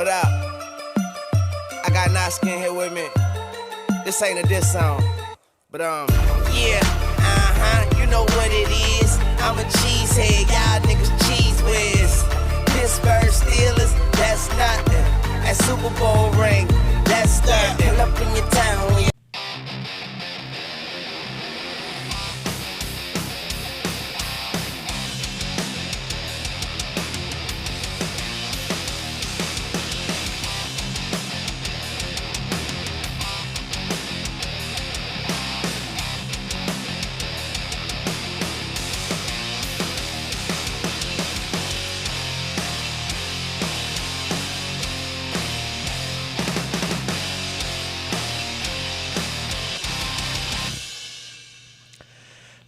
up? I got Naskin here with me. This ain't a diss song, but yeah, you know what it is. I'm a cheesehead, y'all niggas cheese whiz. Pittsburgh Steelers, that's nothing. That Super Bowl ring, that's nothing. Pull up in your town when you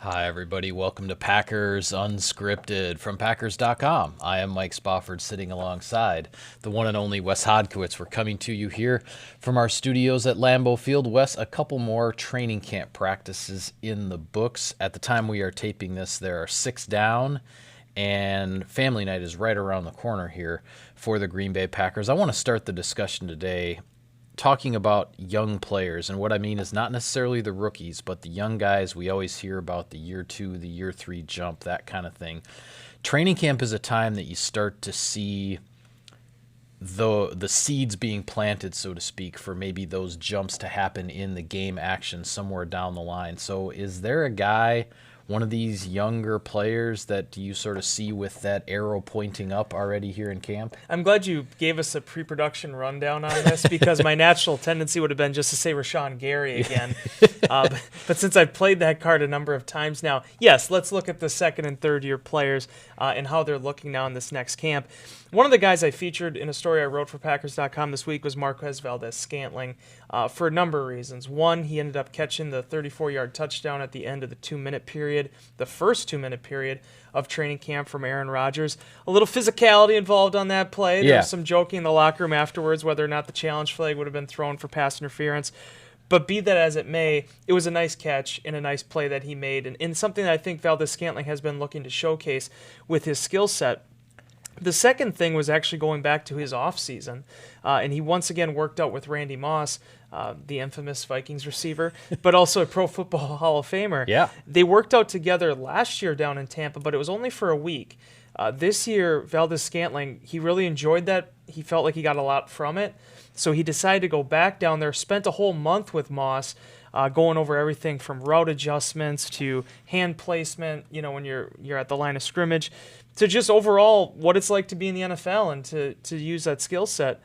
Hi, everybody. Welcome to Packers Unscripted from Packers.com. I am Mike Spofford, sitting alongside the one and only Wes Hodkiewicz. We're coming to you here from our studios at Lambeau Field. Wes, a couple more training camp practices in the books. At the time we are taping this, there are 6 down, and family night is right around the corner here for the Green Bay Packers. I want to start the discussion today talking about young players, and what I mean is not necessarily the rookies, but the young guys. We always hear about the year 2, the year 3 jump, that kind of thing. Training camp is a time that you start to see the seeds being planted, so to speak, for maybe those jumps to happen in the game action somewhere down the line. So is there a guy, one of these younger players, that you sort of see with that arrow pointing up already here in camp? I'm glad you gave us a pre-production rundown on this, because my natural tendency would have been just to say Rashawn Gary again. But since I've played that card a number of times now, yes, let's look at the second and third year players and how they're looking now in this next camp. One of the guys I featured in a story I wrote for Packers.com this week was Marquez Valdes-Scantling for a number of reasons. One, he ended up catching the 34-yard touchdown at the end of the 2-minute period, the first 2-minute period of training camp from Aaron Rodgers. A little physicality involved on that play. There was some joking in the locker room afterwards whether or not the challenge flag would have been thrown for pass interference. But be that as it may, it was a nice catch and a nice play that he made, and something that I think Valdes-Scantling has been looking to showcase with his skill set. The second thing was actually going back to his offseason, and he once again worked out with Randy Moss, the infamous Vikings receiver, but also a Pro Football Hall of Famer. Yeah. They worked out together last year down in Tampa, but it was only for a week. This year, Valdes-Scantling, he really enjoyed that. He felt like he got a lot from it, so he decided to go back down there, spent a whole month with Moss, going over everything from route adjustments to hand placement, when you're at the line of scrimmage, to just overall what it's like to be in the NFL and to use that skill set.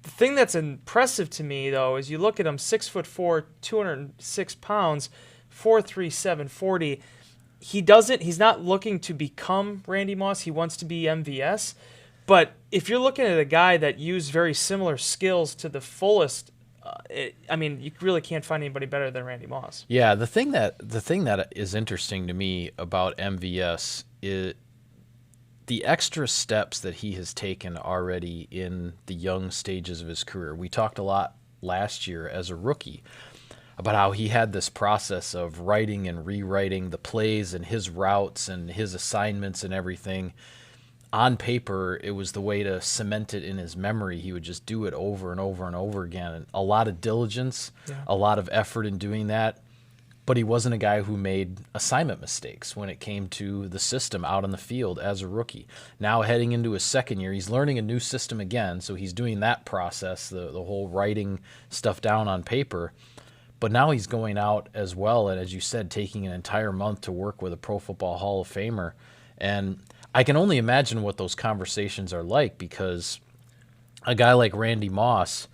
The thing that's impressive to me, though, is you look at him, 6'4", 206 pounds, 4'3", 740. He's not looking to become Randy Moss. He wants to be MVS. But if you're looking at a guy that used very similar skills to the fullest, you really can't find anybody better than Randy Moss. Yeah, the thing that is interesting to me about MVS is the extra steps that he has taken already in the young stages of his career. We talked a lot last year as a rookie about how he had this process of writing and rewriting the plays and his routes and his assignments and everything. On paper, it was the way to cement it in his memory. He would just do it over and over and over again. And a lot of diligence, a lot of effort in doing that. But he wasn't a guy who made assignment mistakes when it came to the system out on the field as a rookie. Now heading into his second year, he's learning a new system again, so he's doing that process, the whole writing stuff down on paper. But now he's going out as well, and as you said, taking an entire month to work with a Pro Football Hall of Famer. And I can only imagine what those conversations are like, because a guy like Randy Moss,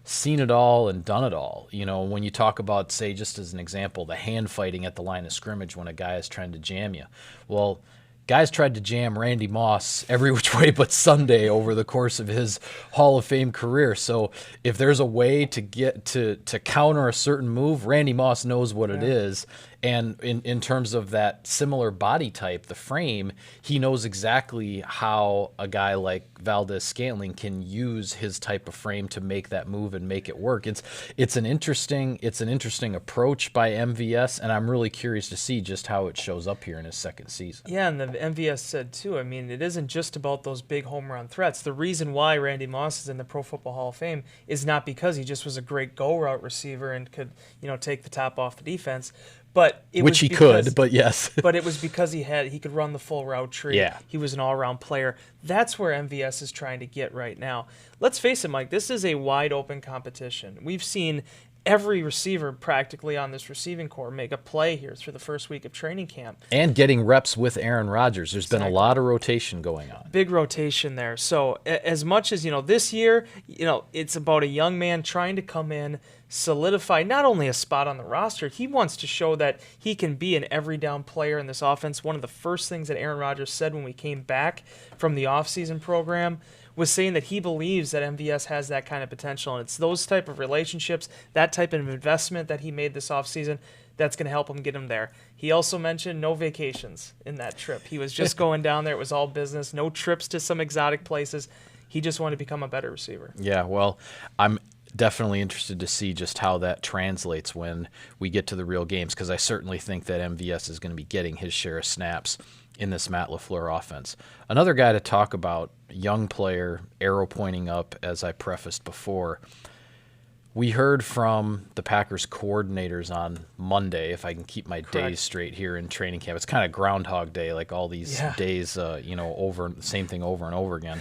seen it all and done it all. When you talk about, say, just as an example, the hand fighting at the line of scrimmage when a guy is trying to jam you. Well, guys tried to jam Randy Moss every which way but Sunday over the course of his Hall of Fame career. So if there's a way to get to counter a certain move, Randy Moss knows what it is, And in terms of that similar body type, the frame, he knows exactly how a guy like Valdez-Scantling can use his type of frame to make that move and make it work. It's an interesting approach by MVS, and I'm really curious to see just how it shows up here in his second season. Yeah, and the MVS said too, I mean, it isn't just about those big home run threats. The reason why Randy Moss is in the Pro Football Hall of Fame is not because he just was a great go route receiver and could, take the top off the defense. But it Which was he could, but yes. But it was because he could run the full route tree. Yeah. He was an all-around player. That's where MVS is trying to get right now. Let's face it, Mike, this is a wide-open competition. We've seen every receiver practically on this receiving corps make a play here through the first week of training camp. And getting reps with Aaron Rodgers. There's been a lot of rotation going on. Big rotation there. So as much as, this year, it's about a young man trying to come in, solidify not only a spot on the roster, he wants to show that he can be an every down player in this offense. One of the first things that Aaron Rodgers said when we came back from the offseason program was saying that he believes that MVS has that kind of potential. And it's those type of relationships, that type of investment that he made this offseason that's going to help him get him there. He also mentioned no vacations in that trip. He was just going down there. It was all business. No trips to some exotic places. He just wanted to become a better receiver. Yeah, well, I'm definitely interested to see just how that translates when we get to the real games, because I certainly think that MVS is going to be getting his share of snaps in this Matt LaFleur offense. Another guy to talk about, young player, arrow pointing up, as I prefaced before. We heard from the Packers coordinators on Monday, if I can keep my days straight here in training camp. It's kind of Groundhog Day, like all these days, over the same thing over and over again.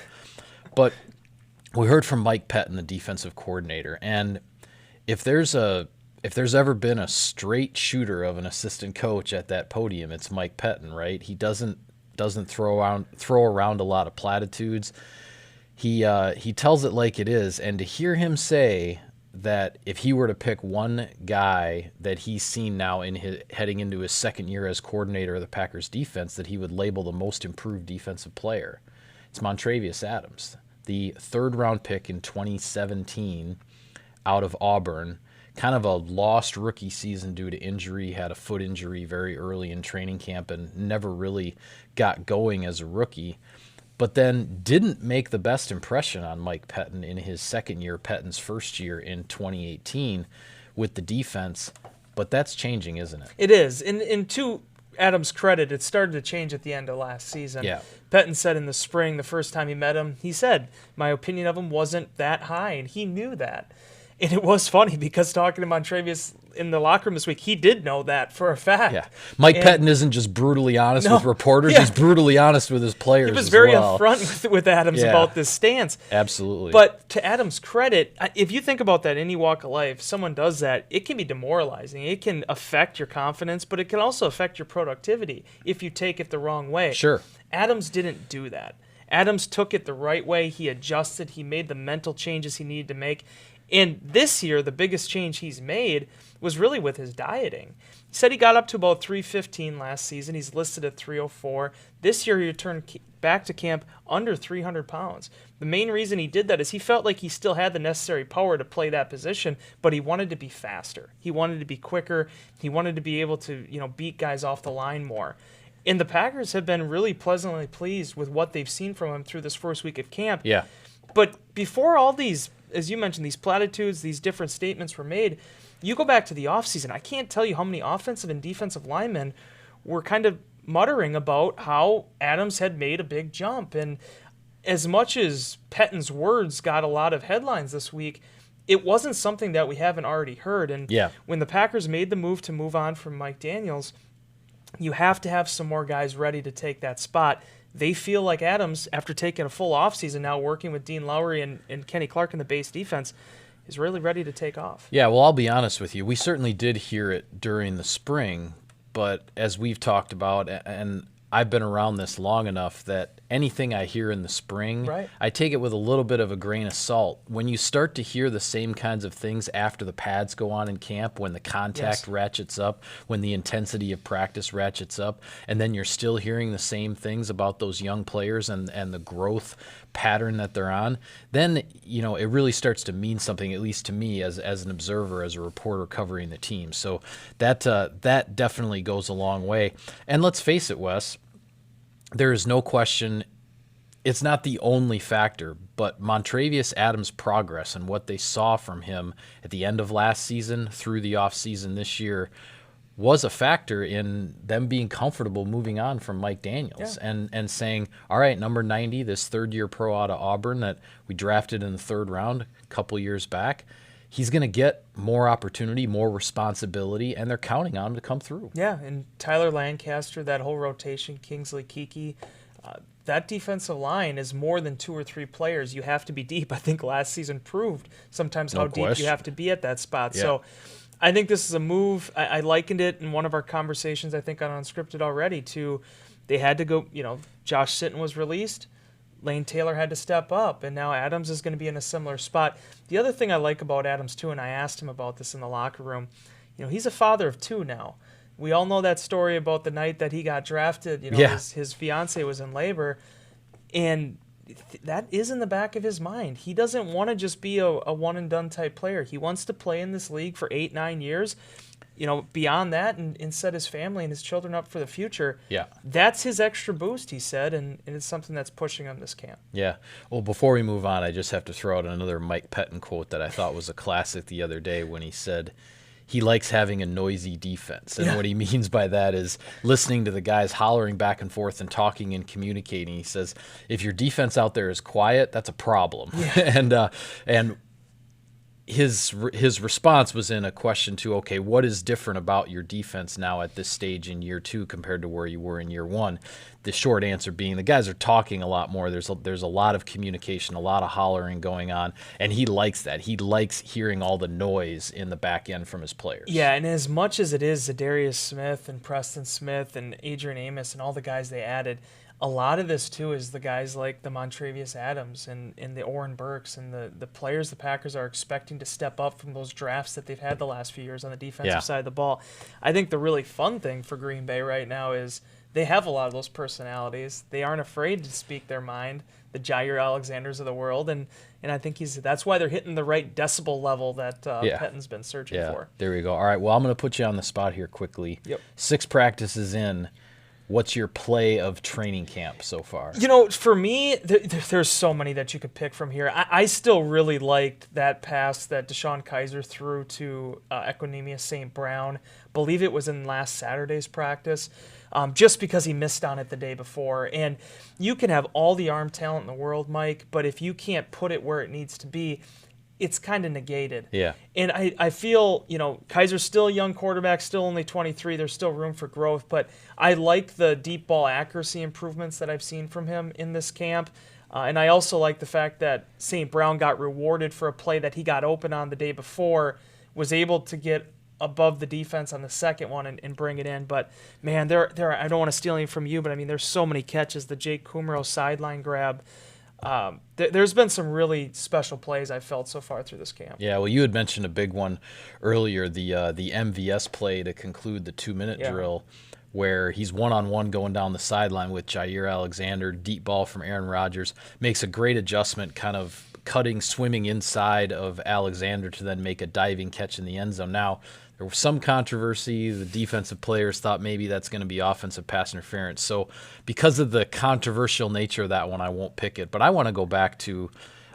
But we heard from Mike Pettin, the defensive coordinator, and if there's ever been a straight shooter of an assistant coach at that podium, it's Mike Pettin, right? He doesn't throw around a lot of platitudes. He tells it like it is, and to hear him say that if he were to pick one guy that he's seen now heading into his second year as coordinator of the Packers defense that he would label the most improved defensive player, it's Montravius Adams, the third-round pick in 2017 out of Auburn. Kind of a lost rookie season due to injury, had a foot injury very early in training camp and never really got going as a rookie, but then didn't make the best impression on Mike Pettin in his second year, Pettin's first year in 2018 with the defense. But that's changing, isn't it? It is. To Adams' credit, it started to change at the end of last season. Yeah. Pettin said in the spring, the first time he met him, he said, my opinion of him wasn't that high, and he knew that. And it was funny because talking to Montravius in the locker room this week, he did know that for a fact. Yeah, Mike Pettin isn't just brutally honest with reporters; he's brutally honest with his players. He was very well. upfront with Adams about this stance. Absolutely. But to Adams' credit, if you think about that in any walk of life, someone does that, it can be demoralizing. It can affect your confidence, but it can also affect your productivity if you take it the wrong way. Sure. Adams didn't do that. Adams took it the right way. He adjusted. He made the mental changes he needed to make. And this year, the biggest change he's made was really with his dieting. He said he got up to about 315 last season. He's listed at 304. This year, he returned back to camp under 300 pounds. The main reason he did that is he felt like he still had the necessary power to play that position, but he wanted to be faster. He wanted to be quicker. He wanted to be able to, beat guys off the line more. And the Packers have been really pleasantly pleased with what they've seen from him through this first week of camp. Yeah. But before all these, as you mentioned, these platitudes, these different statements were made, you go back to the offseason, I can't tell you how many offensive and defensive linemen were kind of muttering about how Adams had made a big jump. And as much as Pettin's words got a lot of headlines this week, it wasn't something that we haven't already heard. And when the Packers made the move to move on from Mike Daniels, you have to have some more guys ready to take that spot. They feel like Adams, after taking a full offseason now, working with Dean Lowry and Kenny Clark in the base defense, is really ready to take off. Yeah, well, I'll be honest with you. We certainly did hear it during the spring, but as we've talked about, and I've been around this long enough that anything I hear in the spring, Right. I take it with a little bit of a grain of salt. When you start to hear the same kinds of things after the pads go on in camp, when the contact Yes. ratchets up, when the intensity of practice ratchets up, and then you're still hearing the same things about those young players and the growth pattern that they're on, then it really starts to mean something, at least to me as an observer, as a reporter covering the team. So that definitely goes a long way. And let's face it, Wes, there is no question it's not the only factor, but Montravius Adams' progress and what they saw from him at the end of last season through the offseason this year was a factor in them being comfortable moving on from Mike Daniels and saying, all right, number 90, this third-year pro out of Auburn that we drafted in the third round a couple years back, he's going to get more opportunity, more responsibility, and they're counting on him to come through. Yeah, and Tyler Lancaster, that whole rotation, Kingsley Kiki, that defensive line is more than 2 or 3 players. You have to be deep. I think last season proved sometimes how deep you have to be at that spot. Yeah. So I think this is a move. I likened it in one of our conversations, I think, on Unscripted already, to they had to go, Josh Sitton was released. Lane Taylor had to step up, and now Adams is going to be in a similar spot. The other thing I like about Adams, too, and I asked him about this in the locker room, he's a father of 2 now. We all know that story about the night that he got drafted. His fiance was in labor, and that is in the back of his mind. He doesn't want to just be a one-and-done type player. He wants to play in this league for 8-9 years, beyond that, and set his family and his children up for the future. Yeah. That's his extra boost, he said, and it's something that's pushing him this camp. Yeah. Well, before we move on, I just have to throw out another Mike Pettin quote that I thought was a classic the other day when he said he likes having a noisy defense. And what he means by that is listening to the guys hollering back and forth and talking and communicating. He says, if your defense out there is quiet, that's a problem. Yeah. and his response was in a question to, okay, what is different about your defense now at this stage in year 2 compared to where you were in year 1? The short answer being the guys are talking a lot more. There's a lot of communication, a lot of hollering going on, and he likes that. He likes hearing all the noise in the back end from his players. Yeah, and as much as it is Zadarius Smith and Preston Smith and Adrian Amos and all the guys they added, a lot of this, too, is the guys like the Montravius Adams and the Oren Burks and the players the Packers are expecting to step up from those drafts that they've had the last few years on the defensive side of the ball. I think the really fun thing for Green Bay right now is they have a lot of those personalities. They aren't afraid to speak their mind, the Jair Alexanders of the world, and I think that's why they're hitting the right decibel level that Pettin's been searching for. There we go. All right, well, I'm going to put you on the spot here quickly. Yep. 6 practices in. What's your play of training camp so far? For me, there's so many that you could pick from here. I still really liked that pass that Deshaun Kaiser threw to Equinemius St. Brown. Believe it was in last Saturday's practice, just because he missed on it the day before. And you can have all the arm talent in the world, Mike, but if you can't put it where it needs to be, it's kind of negated. Yeah. And I feel, Kaiser's still a young quarterback, still only 23. There's still room for growth. But I like the deep ball accuracy improvements that I've seen from him in this camp. And I also like the fact that St. Brown got rewarded for a play that he got open on the day before, was able to get above the defense on the second one and bring it in. But, man, there I don't want to steal any from you, but, I mean, there's so many catches. The Jake Kumro sideline grab. There's been some really special plays I've felt so far through this camp. Yeah, well, you had mentioned a big one earlier, the MVS play to conclude the 2-minute drill, where he's one-on-one going down the sideline with Jair Alexander, deep ball from Aaron Rodgers, makes a great adjustment, kind of cutting, swimming inside of Alexander to then make a diving catch in the end zone. Now, there was some controversy. The defensive players thought maybe that's going to be offensive pass interference. So because of the controversial nature of that one, I won't pick it. But I want to go back to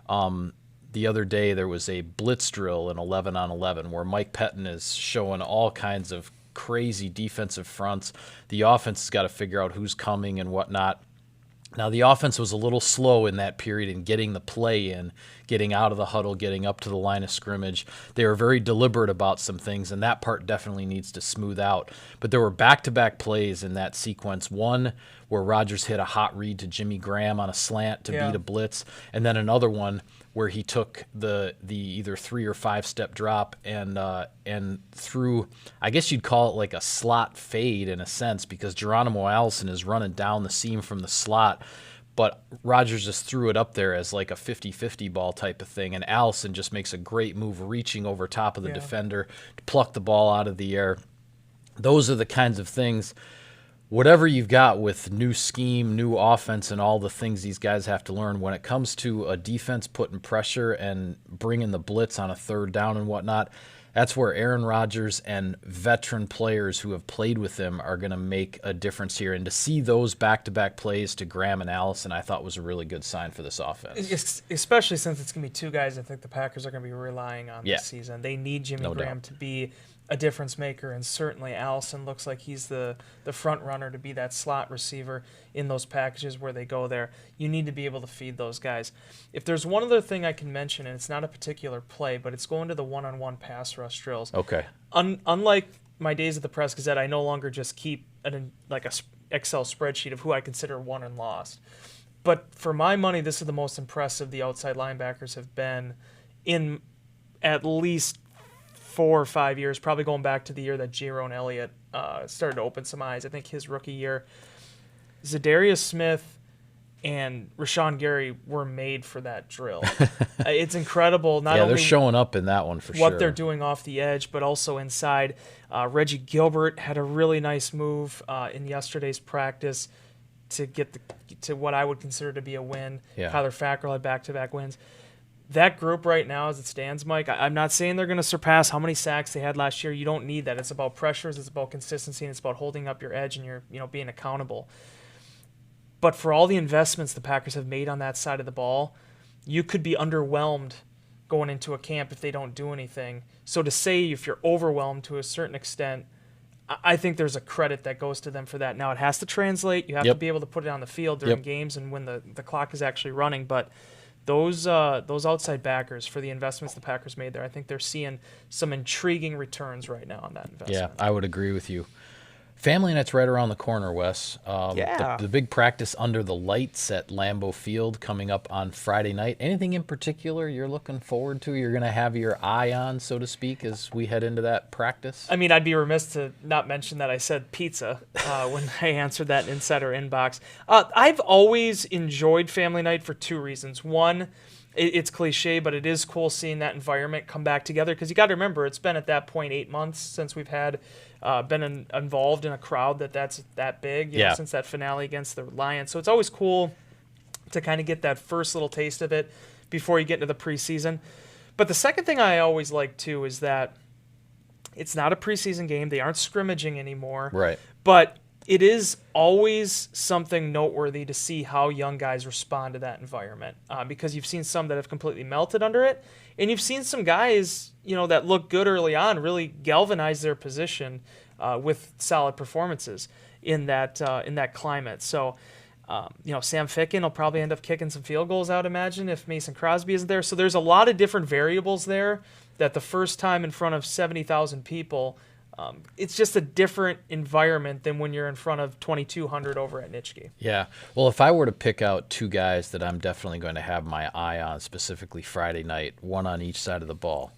the other day there was a blitz drill in 11-on-11 where Mike Pettin is showing all kinds of crazy defensive fronts. The offense has got to figure out who's coming and whatnot. Now, the offense was a little slow in that period in getting the play in, getting out of the huddle, getting up to the line of scrimmage. They were very deliberate about some things, and that part definitely needs to smooth out. But there were back-to-back plays in that sequence. One where Rodgers hit a hot read to Jimmy Graham on a slant to Yeah. beat a blitz, and then another one where he took the either 3 or 5 step drop and threw, I guess you'd call it like a slot fade in a sense, because Geronimo Allison is running down the seam from the slot, but Rodgers just threw it up there as like a 50-50 ball type of thing, and Allison just makes a great move reaching over top of the defender to pluck the ball out of the air. Those are the kinds of things. Whatever you've got with new scheme, new offense, and all the things these guys have to learn, when it comes to a defense putting pressure and bringing the blitz on a third down and whatnot, that's where Aaron Rodgers and veteran players who have played with him are going to make a difference here. And to see those back-to-back plays to Graham and Allison, I thought was a really good sign for this offense. Especially since it's going to be two guys I think the Packers are going to be relying on Yeah. this season. They need Jimmy No Graham doubt. to be a difference maker, and certainly Allison looks like he's the front runner to be that slot receiver in those packages where they go there. You need to be able to feed those guys. If there's one other thing I can mention, and it's not a particular play, but it's going to the one-on-one pass rush drills. Okay. Unlike my days at the Press Gazette, I no longer just keep a Excel spreadsheet of who I consider won and lost. But for my money, this is the most impressive the outside linebackers have been in at least 4 or 5 years, probably going back to the year that Jerome Elliott started to open some eyes. I think his rookie year, Zadarius Smith and Rashawn Gary were made for that drill. It's incredible. Not Yeah, only they're showing up in that one for sure. what they're doing off the edge, but also inside. Reggie Gilbert had a really nice move in yesterday's practice to get to what I would consider to be a win. Yeah. Kyler Fackrell had back-to-back wins. That group right now, as it stands, Mike, I'm not saying they're going to surpass how many sacks they had last year. You don't need that. It's about pressures, it's about consistency, and it's about holding up your edge and you're being accountable. But for all the investments the Packers have made on that side of the ball, you could be underwhelmed going into a camp if they don't do anything. So to say if you're overwhelmed to a certain extent, I think there's a credit that goes to them for that. Now, it has to translate. You have to be able to put it on the field during games and when the clock is actually running. But those outside backers, for the investments the Packers made there, I think they're seeing some intriguing returns right now on that investment. Yeah, I would agree with you. Family Night's right around the corner, Wes. The big practice under the lights at Lambeau Field coming up on Friday night. Anything in particular you're looking forward to, you're going to have your eye on, so to speak, as we head into that practice? I mean, I'd be remiss to not mention that I said pizza when I answered that Insider inbox. I've always enjoyed Family Night for 2 reasons. One, it's cliche, but it is cool seeing that environment come back together, because you got to remember, it's been at that point 8 months since we've had been involved in a crowd that's that big, you know, since that finale against the Lions. So it's always cool to kind of get that first little taste of it before you get into the preseason. But the second thing I always like, too, is that it's not a preseason game. They aren't scrimmaging anymore. Right. But it is always something noteworthy to see how young guys respond to that environment, because you've seen some that have completely melted under it, and you've seen some guys, that look good early on really galvanize their position with solid performances in that climate. So, Sam Ficken will probably end up kicking some field goals, I would imagine, if Mason Crosby isn't there. So there's a lot of different variables there that the first time in front of 70,000 people, it's just a different environment than when you're in front of 2,200 over at Nitschke. Yeah. Well, if I were to pick out 2 guys that I'm definitely going to have my eye on, specifically Friday night, one on each side of the ball.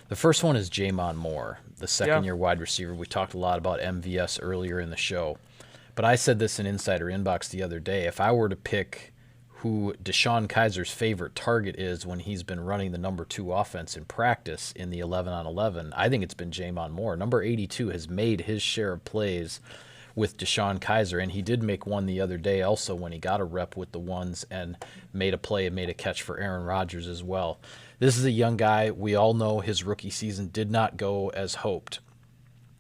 The first one is Jamon Moore, the second-year wide receiver. We talked a lot about MVS earlier in the show. But I said this in Insider Inbox the other day. If I were to pick who Deshaun Kaiser's favorite target is when he's been running the number 2 offense in practice in the 11-on-11, I think it's been Jamon Moore. Number 82 has made his share of plays with Deshaun Kaiser, and he did make one the other day also when he got a rep with the ones and made a play and made a catch for Aaron Rodgers as well. This is a young guy. We all know his rookie season did not go as hoped,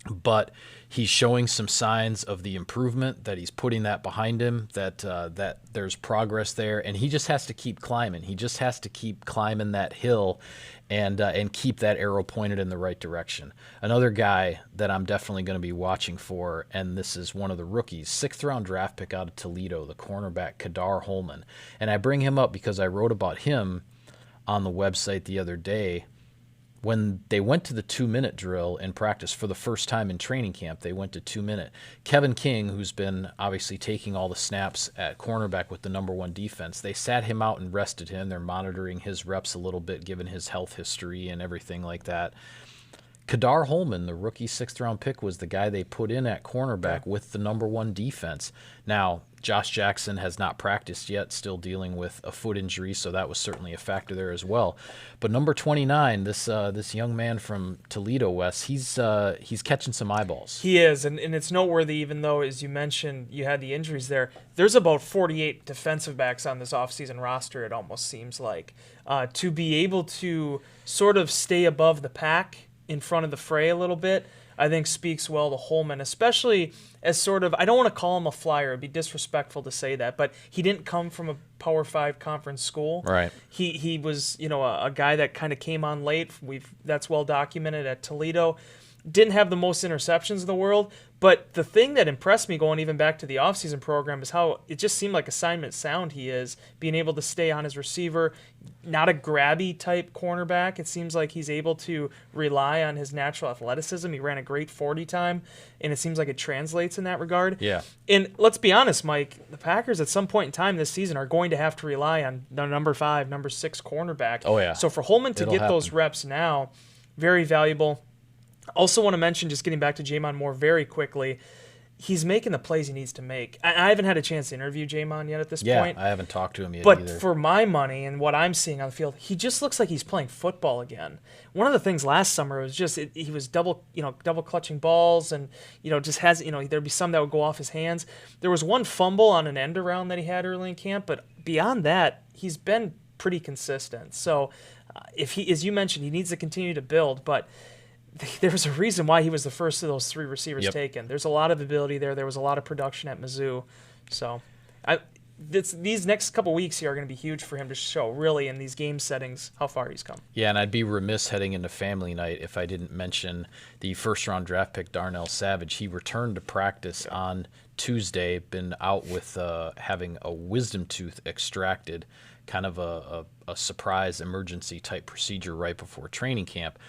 but he's showing some signs of the improvement, that he's putting that behind him, that there's progress there, and he just has to keep climbing. He just has to keep climbing that hill and keep that arrow pointed in the right direction. Another guy that I'm definitely going to be watching for, and this is one of the rookies, 6th-round draft pick out of Toledo, the cornerback Kadar Holman. And I bring him up because I wrote about him on the website the other day. when they went to the 2-minute drill in practice for the first time in training camp, they went to 2-minute. Kevin King, who's been obviously taking all the snaps at cornerback with the number 1 defense, they sat him out and rested him. They're monitoring his reps a little bit, given his health history and everything like that. Kadar Holman, the rookie 6th-round pick, was the guy they put in at cornerback with the number 1 defense. Now, Josh Jackson has not practiced yet, still dealing with a foot injury, so that was certainly a factor there as well. But number 29, this young man from Toledo, Wes, he's catching some eyeballs. He is, and it's noteworthy, even though, as you mentioned, you had the injuries there. There's about 48 defensive backs on this offseason roster, it almost seems like. To be able to sort of stay above the pack in front of the fray a little bit, I think speaks well to Holman, especially as sort of, I don't want to call him a flyer, it'd be disrespectful to say that, but he didn't come from a Power 5 conference school. Right. He was, a guy that kind of came on late. That's well documented at Toledo. Didn't have the most interceptions in the world, but the thing that impressed me going even back to the offseason program is how it just seemed like assignment sound he is, being able to stay on his receiver, not a grabby type cornerback. It seems like he's able to rely on his natural athleticism. He ran a great 40 time, and it seems like it translates in that regard. Yeah. And let's be honest, Mike, the Packers at some point in time this season are going to have to rely on the number 5, number 6 cornerback. Oh, yeah. So for Holman to get those reps now, very valuable. Also want to mention, just getting back to Jamon Moore very quickly, he's making the plays he needs to make. I haven't had a chance to interview Jamon yet at this point. Yeah, I haven't talked to him yet but either. But for my money and what I'm seeing on the field, he just looks like he's playing football again. One of the things last summer was just he was double clutching balls, and just has there'd be some that would go off his hands. There was one fumble on an end around that he had early in camp, but beyond that, he's been pretty consistent. So if he, as you mentioned, he needs to continue to build, but there was a reason why he was the first of those 3 receivers taken. There's a lot of ability there. There was a lot of production at Mizzou. So these next couple weeks here are going to be huge for him to show, really, in these game settings, how far he's come. Yeah, and I'd be remiss heading into family night if I didn't mention the first-round draft pick, Darnell Savage. He returned to practice on Tuesday, been out with having a wisdom tooth extracted, kind of a surprise emergency-type procedure right before training camp.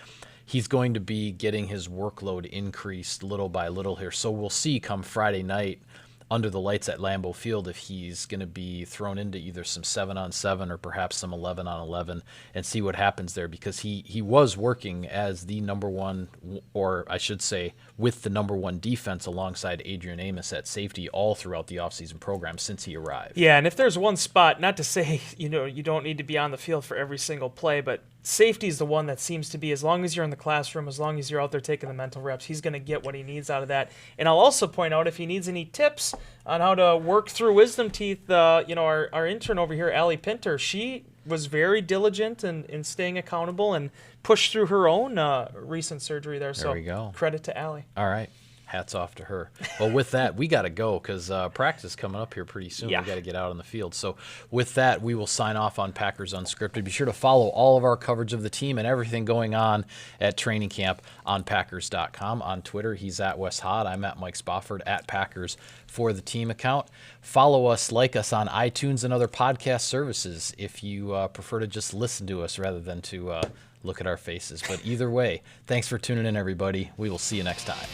He's going to be getting his workload increased little by little here. So we'll see come Friday night under the lights at Lambeau Field if he's going to be thrown into either some 7-on-7 or perhaps some 11-on-11 and see what happens there, because he was working as the number 1, or I should say with the number 1 defense alongside Adrian Amos at safety all throughout the offseason program since he arrived. Yeah, and if there's one spot, not to say you don't need to be on the field for every single play, but safety is the one that seems to be, as long as you're in the classroom, as long as you're out there taking the mental reps, he's going to get what he needs out of that. And I'll also point out, if he needs any tips on how to work through wisdom teeth, our intern over here, Allie Pinter, she was very diligent in staying accountable and pushed through her own recent surgery there. So we go. Credit to Allie. All right. Hats off to her. Well, with that, we got to go because practice is coming up here pretty soon. Yeah. We got to get out on the field. So with that, we will sign off on Packers Unscripted. Be sure to follow all of our coverage of the team and everything going on at training camp on Packers.com. On Twitter, he's at Wes Hod. I'm at Mike Spofford at Packers for the team account. Follow us, like us on iTunes and other podcast services if you prefer to just listen to us rather than to look at our faces. But either way, thanks for tuning in, everybody. We will see you next time.